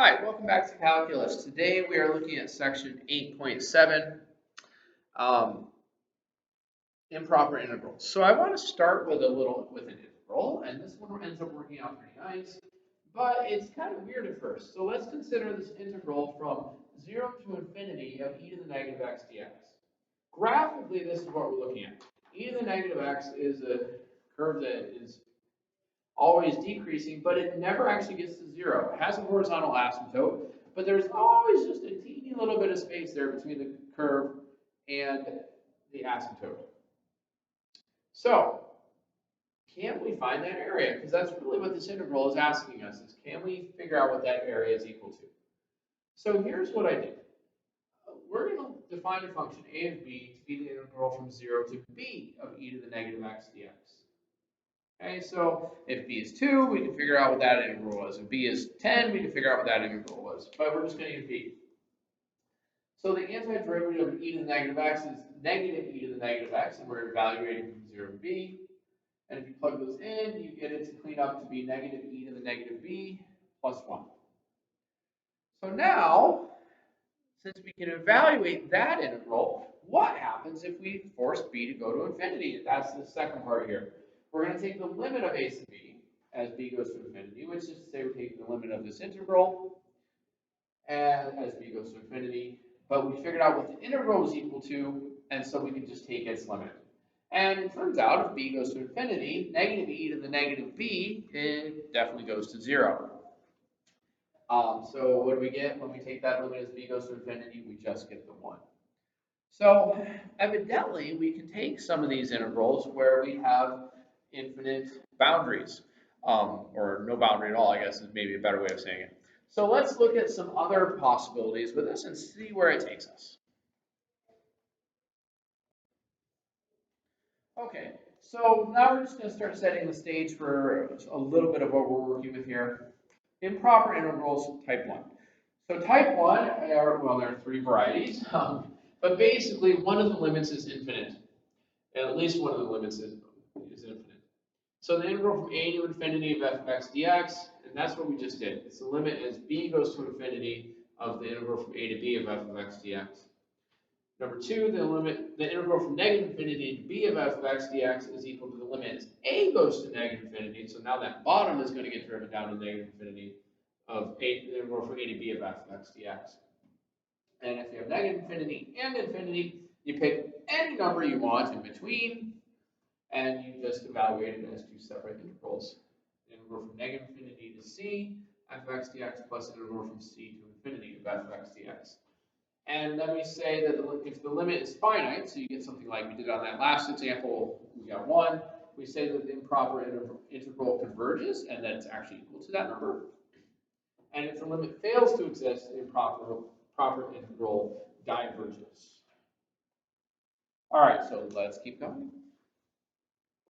Hi, welcome back to Calculus. Today we are looking at section 8.7, um, improper integrals. So I want to start with an integral, and this one ends up working out pretty nice, but it's kind of weird at first. So let's consider this integral from 0 to infinity of e to the negative x dx. Graphically, this is what we're looking at. E to the negative x is a curve that is always decreasing, but it never actually gets to 0. It has a horizontal asymptote, but there's always just a teeny little bit of space there between the curve and the asymptote. So, can we find that area? Because that's really what this integral is asking us, is can we figure out what that area is equal to? So here's what I did. We're going to define a function a of b to be the integral from 0 to b of e to the negative x dx. Okay, so if b is 2, we can figure out what that integral was. If b is 10, we can figure out what that integral was. But we're just going to use b. So the antiderivative of e to the negative x is negative e to the negative x, and we're evaluating from 0 to b. And if you plug those in, you get it to clean up to be negative e to the negative b plus 1. So now, since we can evaluate that integral, what happens if we force b to go to infinity? That's the second part here. We're going to take the limit of a sub b as b goes to infinity, which is to say we're taking the limit of this integral and as b goes to infinity. But we figured out what the integral was equal to, and so we can just take its limit. And it turns out if b goes to infinity, negative e to the negative b, it definitely goes to 0. So what do we get when we take that limit as b goes to infinity? We just get the 1. So evidently, we can take some of these integrals where we have infinite boundaries, or no boundary at all, I guess is maybe a better way of saying it. So let's look at some other possibilities with this and see where it takes us. Okay, so now we're just going to start setting the stage for a little bit of what we're working with here. Improper integrals type 1. So type 1, there are 3 varieties, but basically one of the limits is infinite. At least one of the limits is infinite. So the integral from a to infinity of f of x dx, and that's what we just did. It's the limit as b goes to infinity of the integral from a to b of f of x dx. Number 2, the integral from negative infinity to b of f of x dx is equal to the limit as a goes to negative infinity. So now that bottom is going to get driven down to negative infinity of the integral from a to b of f of x dx. And if you have negative infinity and infinity, you pick any number you want in between, and you just evaluate it as 2 separate integrals. The integral from negative infinity to c f of x dx plus the integral from c to infinity of f of x dx. And then we say that if the limit is finite, so you get something like we did on that last example, we got 1, we say that the improper integral converges and that it's actually equal to that number. And if the limit fails to exist, the improper integral diverges. All right, so let's keep going.